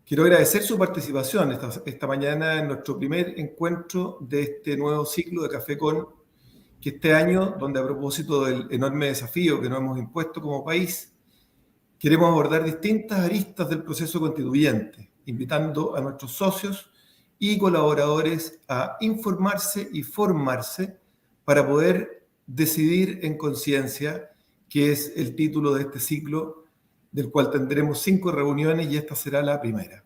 Quiero agradecer su participación esta mañana en nuestro primer encuentro de este nuevo ciclo de Café Con, que este año, donde a propósito del enorme desafío que nos hemos impuesto como país, queremos abordar distintas aristas del proceso constituyente, invitando a nuestros socios y colaboradores a informarse y formarse para poder decidir en conciencia, que es el título de este ciclo, del cual tendremos 5 reuniones y esta será la primera.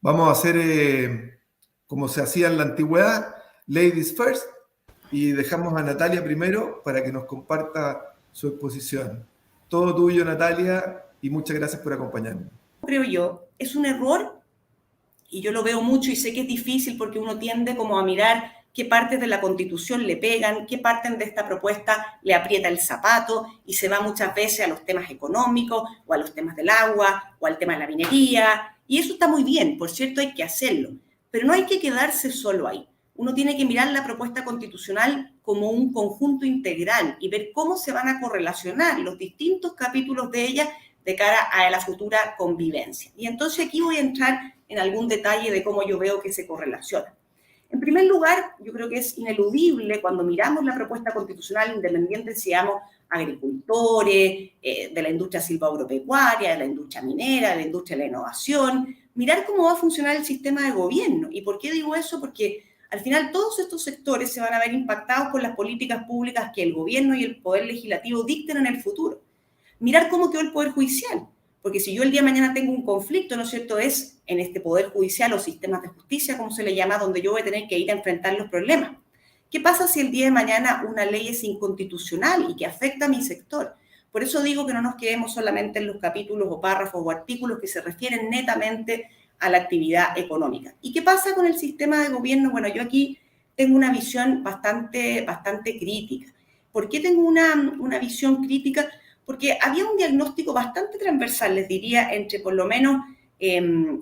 Vamos a hacer, como se hacía en la antigüedad, ladies first, y dejamos a Natalia primero para que nos comparta su exposición. Todo tuyo, Natalia, y muchas gracias por acompañarnos. Creo yo, es un error, y yo lo veo mucho y sé que es difícil porque uno tiende como a mirar qué partes de la Constitución le pegan, qué partes de esta propuesta le aprieta el zapato y se va muchas veces a los temas económicos o a los temas del agua o al tema de la minería. Y eso está muy bien, por cierto, hay que hacerlo, pero no hay que quedarse solo ahí. Uno tiene que mirar la propuesta constitucional como un conjunto integral y ver cómo se van a correlacionar los distintos capítulos de ella de cara a la futura convivencia. Y entonces aquí voy a entrar en algún detalle de cómo yo veo que se correlaciona. En primer lugar, yo creo que es ineludible cuando miramos la propuesta constitucional, independiente seamos agricultores, de la industria silvagropecuaria, de la industria minera, de la industria de la innovación, mirar cómo va a funcionar el sistema de gobierno. ¿Y por qué digo eso? Porque al final todos estos sectores se van a ver impactados por las políticas públicas que el gobierno y el poder legislativo dicten en el futuro. Mirar cómo quedó el Poder Judicial, porque si yo el día de mañana tengo un conflicto, ¿no es cierto?, es en este Poder Judicial o sistemas de justicia, como se le llama, donde yo voy a tener que ir a enfrentar los problemas. ¿Qué pasa si el día de mañana una ley es inconstitucional y que afecta a mi sector? Por eso digo que no nos quedemos solamente en los capítulos o párrafos o artículos que se refieren netamente a la actividad económica. ¿Y qué pasa con el sistema de gobierno? Bueno, yo aquí tengo una visión bastante crítica. ¿Por qué tengo una visión crítica? Porque había un diagnóstico bastante transversal, les diría, entre por lo menos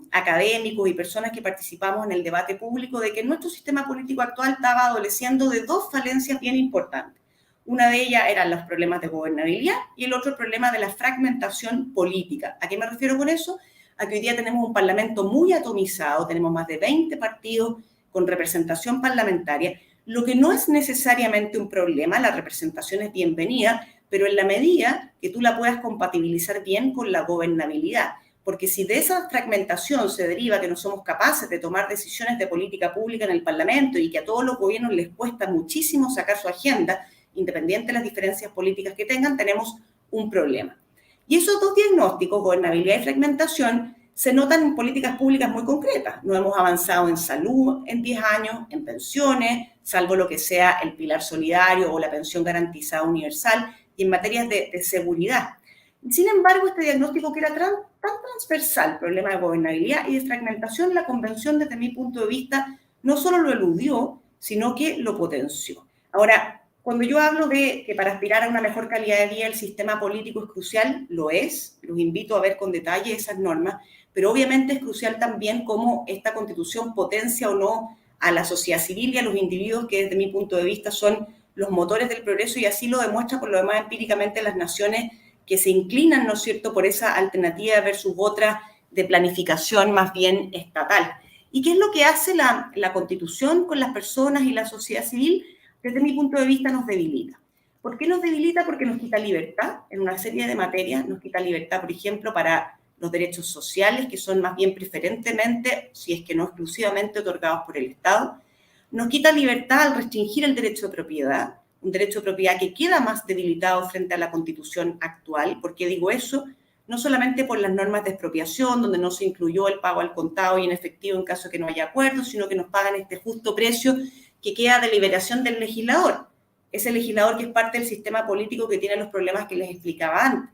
académicos y personas que participamos en el debate público, de que nuestro sistema político actual estaba adoleciendo de 2 falencias bien importantes. Una de ellas eran los problemas de gobernabilidad y el otro el problema de la fragmentación política. ¿A qué me refiero con eso? A que hoy día tenemos un parlamento muy atomizado, tenemos más de 20 partidos con representación parlamentaria, lo que no es necesariamente un problema, la representación es bienvenida, pero en la medida que tú la puedas compatibilizar bien con la gobernabilidad. Porque si de esa fragmentación se deriva que no somos capaces de tomar decisiones de política pública en el Parlamento y que a todos los gobiernos les cuesta muchísimo sacar su agenda, independiente de las diferencias políticas que tengan, tenemos un problema. Y esos 2 diagnósticos, gobernabilidad y fragmentación, se notan en políticas públicas muy concretas. No hemos avanzado en salud en 10 años, en pensiones, salvo lo que sea el pilar solidario o la pensión garantizada universal, y en materias de seguridad. Sin embargo, este diagnóstico que era tan transversal, problema de gobernabilidad y de fragmentación, la Convención, desde mi punto de vista, no solo lo eludió, sino que lo potenció. Ahora, cuando yo hablo de que para aspirar a una mejor calidad de vida el sistema político es crucial, lo es, los invito a ver con detalle esas normas, pero obviamente es crucial también cómo esta Constitución potencia o no a la sociedad civil y a los individuos que desde mi punto de vista son los motores del progreso, y así lo demuestra por lo demás empíricamente las naciones que se inclinan, ¿no es cierto?, por esa alternativa versus otra de planificación más bien estatal. ¿Y qué es lo que hace la Constitución con las personas y la sociedad civil? Desde mi punto de vista nos debilita. ¿Por qué nos debilita? Porque nos quita libertad en una serie de materias, nos quita libertad, por ejemplo, para los derechos sociales, que son más bien preferentemente, si es que no exclusivamente, otorgados por el Estado. Nos quita libertad al restringir el derecho de propiedad, un derecho de propiedad que queda más debilitado frente a la Constitución actual. ¿Por qué digo eso? No solamente por las normas de expropiación, donde no se incluyó el pago al contado y en efectivo en caso de que no haya acuerdo, sino que nos pagan este justo precio que queda de liberación del legislador. Ese legislador que es parte del sistema político que tiene los problemas que les explicaba antes,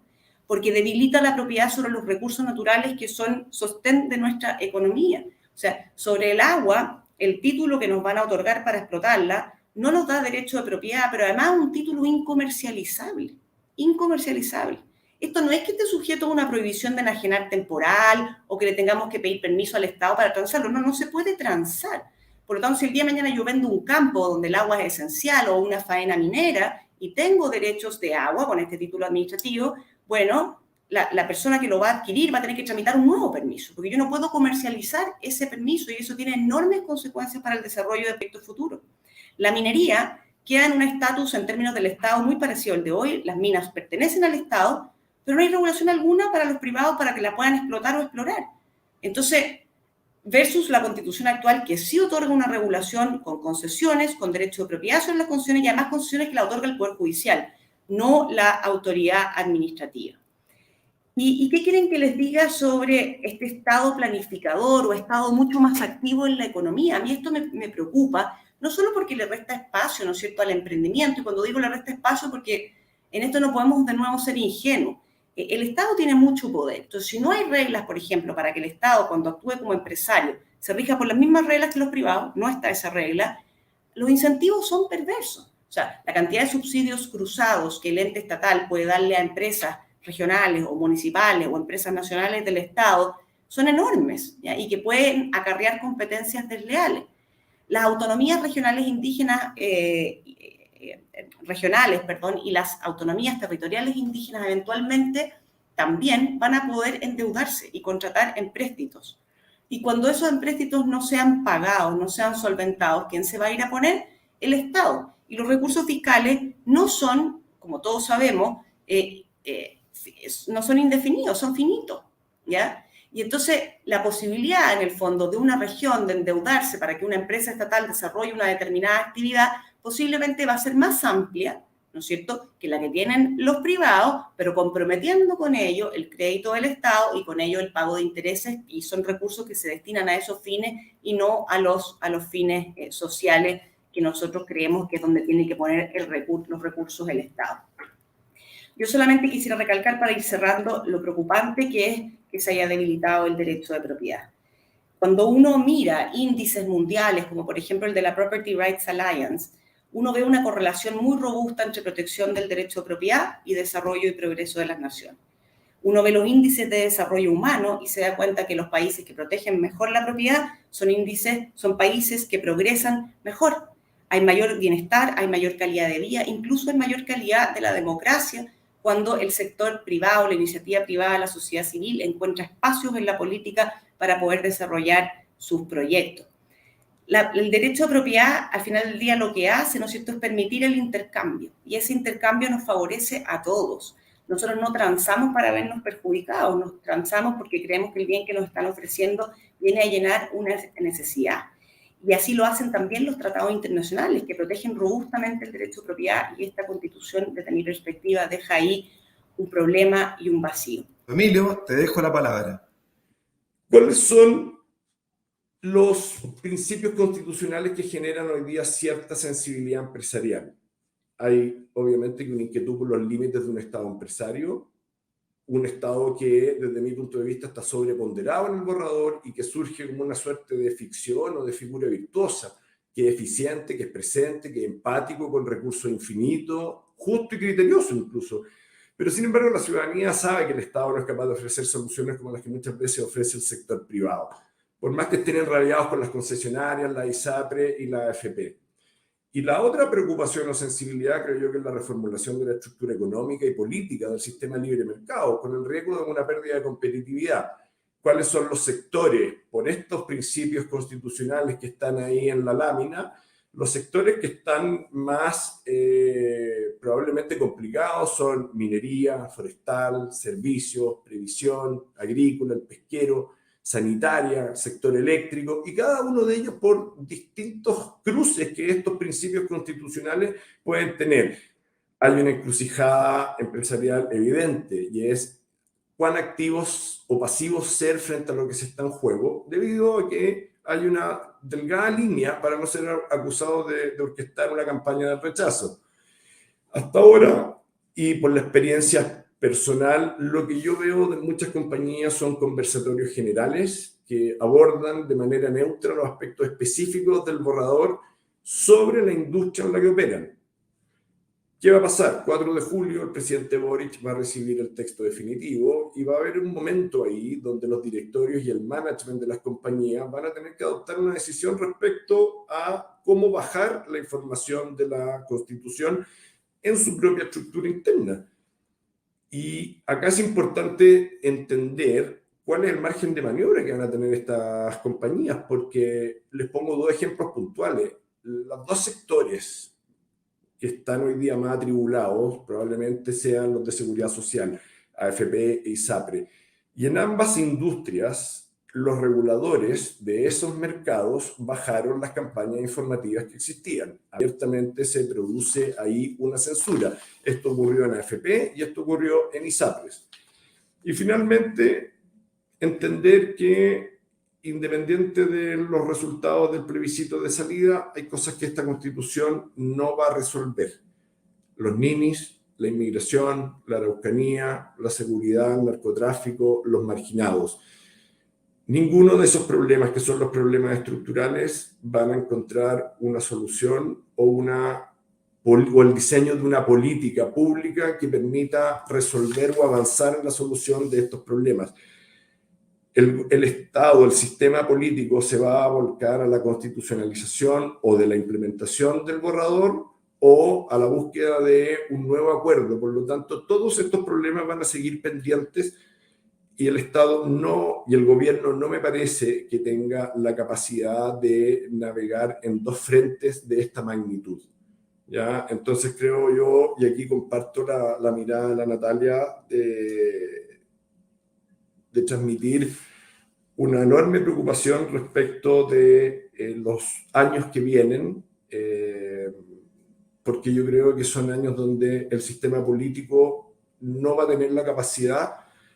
porque debilita la propiedad sobre los recursos naturales que son sostén de nuestra economía. O sea, sobre el agua, el título que nos van a otorgar para explotarla no nos da derecho de propiedad, pero además un título incomercializable. Incomercializable. Esto no es que esté sujeto a una prohibición de enajenar temporal o que le tengamos que pedir permiso al Estado para transarlo. No, no se puede transar. Por lo tanto, si el día de mañana yo vendo un campo donde el agua es esencial o una faena minera y tengo derechos de agua con este título administrativo, bueno, la persona que lo va a adquirir va a tener que tramitar un nuevo permiso, porque yo no puedo comercializar ese permiso y eso tiene enormes consecuencias para el desarrollo de proyectos futuros. La minería queda en un estatus en términos del Estado muy parecido al de hoy. Las minas pertenecen al Estado, pero no hay regulación alguna para los privados para que la puedan explotar o explorar. Entonces, versus la Constitución actual, que sí otorga una regulación con concesiones, con derecho de propiedad sobre las concesiones y además concesiones que la otorga el Poder Judicial, no la autoridad administrativa. ¿Y qué quieren que les diga sobre este Estado planificador o Estado mucho más activo en la economía? A mí esto me preocupa, no solo porque le resta espacio, ¿no es cierto?, al emprendimiento, y cuando digo le resta espacio porque en esto no podemos de nuevo ser ingenuos. El Estado tiene mucho poder, entonces si no hay reglas, por ejemplo, para que el Estado cuando actúe como empresario se rija por las mismas reglas que los privados, no está esa regla, los incentivos son perversos. O sea, la cantidad de subsidios cruzados que el ente estatal puede darle a empresas regionales o municipales o empresas nacionales del Estado son enormes, ¿ya? Y que pueden acarrear competencias desleales. Las autonomías regionales indígenas, y las autonomías territoriales indígenas eventualmente también van a poder endeudarse y contratar empréstitos. Y cuando esos empréstitos no sean pagados, no sean solventados, ¿quién se va a ir a poner? El Estado. Y los recursos fiscales no son, como todos sabemos, no son indefinidos, son finitos, ¿ya? Y entonces la posibilidad, en el fondo, de una región de endeudarse para que una empresa estatal desarrolle una determinada actividad posiblemente va a ser más amplia, ¿no es cierto?, que la que tienen los privados, pero comprometiendo con ello el crédito del Estado y con ello el pago de intereses, y son recursos que se destinan a esos fines y no a los fines sociales que nosotros creemos que es donde tiene que poner los recursos el Estado. Yo solamente quisiera recalcar, para ir cerrando, lo preocupante que es que se haya debilitado el derecho de propiedad. Cuando uno mira índices mundiales, como por ejemplo el de la Property Rights Alliance, uno ve una correlación muy robusta entre protección del derecho de propiedad y desarrollo y progreso de las naciones. Uno ve los índices de desarrollo humano y se da cuenta que los países que protegen mejor la propiedad son países que progresan mejor. Hay mayor bienestar, hay mayor calidad de vida, incluso hay mayor calidad de la democracia cuando el sector privado, la iniciativa privada, la sociedad civil encuentra espacios en la política para poder desarrollar sus proyectos. El derecho de propiedad, al final del día, lo que hace, ¿no es cierto?, es permitir el intercambio, y ese intercambio nos favorece a todos. Nosotros no transamos para vernos perjudicados, nos transamos porque creemos que el bien que nos están ofreciendo viene a llenar una necesidad. Y así lo hacen también los tratados internacionales, que protegen robustamente el derecho de propiedad, y esta Constitución, desde mi perspectiva, deja ahí un problema y un vacío. Emilio, te dejo la palabra. ¿Cuáles son los principios constitucionales que generan hoy día cierta sensibilidad empresarial? Hay, obviamente, una inquietud por los límites de un Estado empresario, un Estado que, desde mi punto de vista, está sobreponderado en el borrador y que surge como una suerte de ficción o de figura virtuosa, que es eficiente, que es presente, que es empático, con recursos infinitos, justo y criterioso incluso. Pero, sin embargo, la ciudadanía sabe que el Estado no es capaz de ofrecer soluciones como las que muchas veces ofrece el sector privado, por más que estén enrabiados con las concesionarias, la ISAPRE y la AFP. Y la otra preocupación o sensibilidad, creo yo, que es la reformulación de la estructura económica y política del sistema libre mercado, con el riesgo de una pérdida de competitividad. ¿Cuáles son los sectores, por estos principios constitucionales que están ahí en la lámina, los sectores que están más probablemente complicados? Son minería, forestal, servicios, previsión, agrícola, el pesquero, sanitaria, sector eléctrico, y cada uno de ellos por distintos cruces que estos principios constitucionales pueden tener. Hay una encrucijada empresarial evidente, y es cuán activos o pasivos ser frente a lo que se está en juego, debido a que hay una delgada línea para no ser acusado de orquestar una campaña de rechazo. Hasta ahora, y por la experiencia personal, lo que yo veo de muchas compañías son conversatorios generales que abordan de manera neutra los aspectos específicos del borrador sobre la industria en la que operan. ¿Qué va a pasar? 4 de julio el presidente Boric va a recibir el texto definitivo y va a haber un momento ahí donde los directorios y el management de las compañías van a tener que adoptar una decisión respecto a cómo bajar la información de la Constitución en su propia estructura interna. Y acá es importante entender cuál es el margen de maniobra que van a tener estas compañías, porque les pongo dos ejemplos puntuales. Los dos sectores que están hoy día más atribulados probablemente sean los de seguridad social, AFP e ISAPRE. Y en ambas industrias, los reguladores de esos mercados bajaron las campañas informativas que existían. Abiertamente se produce ahí una censura. Esto ocurrió en AFP y esto ocurrió en ISAPRES. Y finalmente, entender que independiente de los resultados del plebiscito de salida, hay cosas que esta Constitución no va a resolver. Los ninis, la inmigración, la Araucanía, la seguridad, el narcotráfico, los marginados. Ninguno de esos problemas, que son los problemas estructurales, van a encontrar una solución o el diseño de una política pública que permita resolver o avanzar en la solución de estos problemas. El Estado, el sistema político se va a volcar a la constitucionalización o de la implementación del borrador o a la búsqueda de un nuevo acuerdo. Por lo tanto, todos estos problemas van a seguir pendientes y el Estado y el gobierno no me parece que tenga la capacidad de navegar en dos frentes de esta magnitud. ¿Ya? Entonces creo yo, y aquí comparto la mirada de la Natalia, de transmitir una enorme preocupación respecto de los años que vienen, porque yo creo que son años donde el sistema político no va a tener la capacidad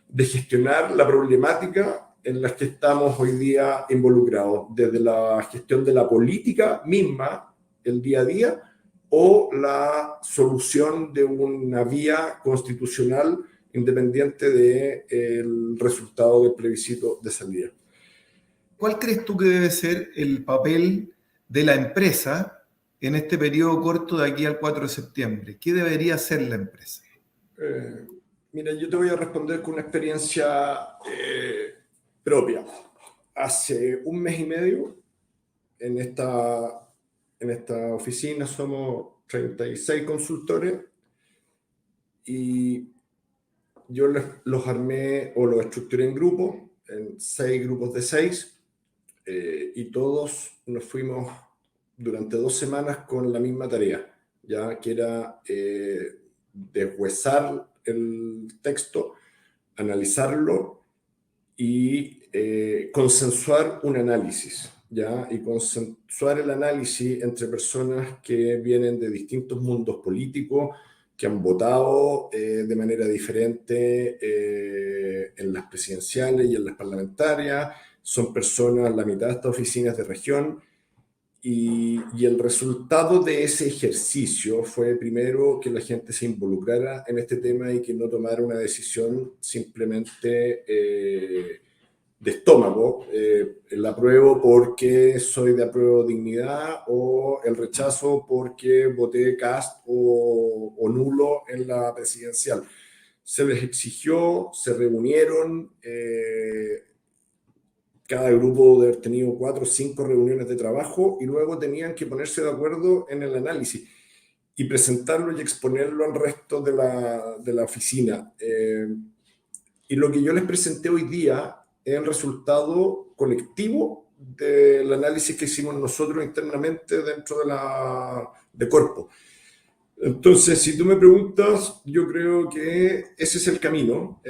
de gestionar la problemática en la que estamos hoy día involucrados, desde la gestión de la política misma, el día a día, o la solución de una vía constitucional independiente del resultado del plebiscito de salida. ¿Cuál crees tú que debe ser el papel de la empresa en este periodo corto de aquí al 4 de septiembre? ¿Qué debería hacer la empresa? Mira, yo te voy a responder con una experiencia propia. Hace un mes y medio, en esta oficina somos 36 consultores y yo los armé o los estructuré en grupos, en 6 grupos de 6, y todos nos fuimos durante 2 semanas con la misma tarea, ya que era deshuesar el texto, analizarlo y consensuar un análisis, ¿ya? Y consensuar el análisis entre personas que vienen de distintos mundos políticos, que han votado de manera diferente en las presidenciales y en las parlamentarias. Son personas, la mitad de estas oficinas de región, y el resultado de ese ejercicio fue primero que la gente se involucrara en este tema y que no tomara una decisión simplemente de estómago, el apruebo porque soy de apruebo dignidad o el rechazo porque voté cast o nulo en la presidencial. Se les exigió, se reunieron, cada grupo de haber tenido 4 o 5 reuniones de trabajo y luego tenían que ponerse de acuerdo en el análisis y presentarlo y exponerlo al resto de la oficina. Y lo que yo les presenté hoy día es el resultado colectivo del análisis que hicimos nosotros internamente dentro de Corpo. Entonces, si tú me preguntas, yo creo que ese es el camino.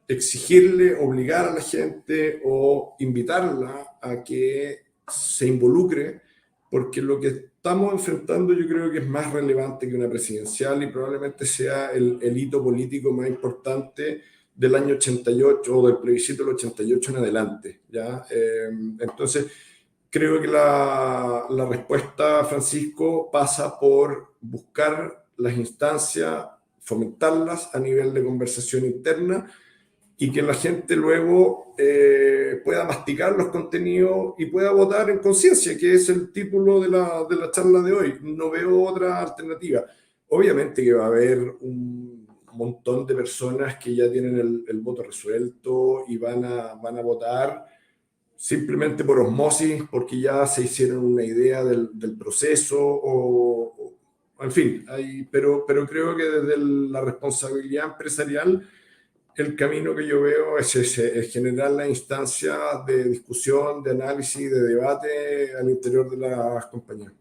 Exigirle, obligar a la gente o invitarla a que se involucre, porque lo que estamos enfrentando yo creo que es más relevante que una presidencial y probablemente sea el hito político más importante del año 88 o del plebiscito del 88 en adelante, ¿ya? Entonces, creo que la respuesta, Francisco, pasa por buscar las instancias, fomentarlas a nivel de conversación interna y que la gente luego pueda masticar los contenidos y pueda votar en conciencia, que es el título de la charla de hoy. No veo otra alternativa. Obviamente que va a haber un montón de personas que ya tienen el voto resuelto y van a votar simplemente por osmosis, porque ya se hicieron una idea del proceso en fin, pero creo que desde la responsabilidad empresarial, el camino que yo veo es ese, es generar la instancia de discusión, de análisis, de debate al interior de las compañías.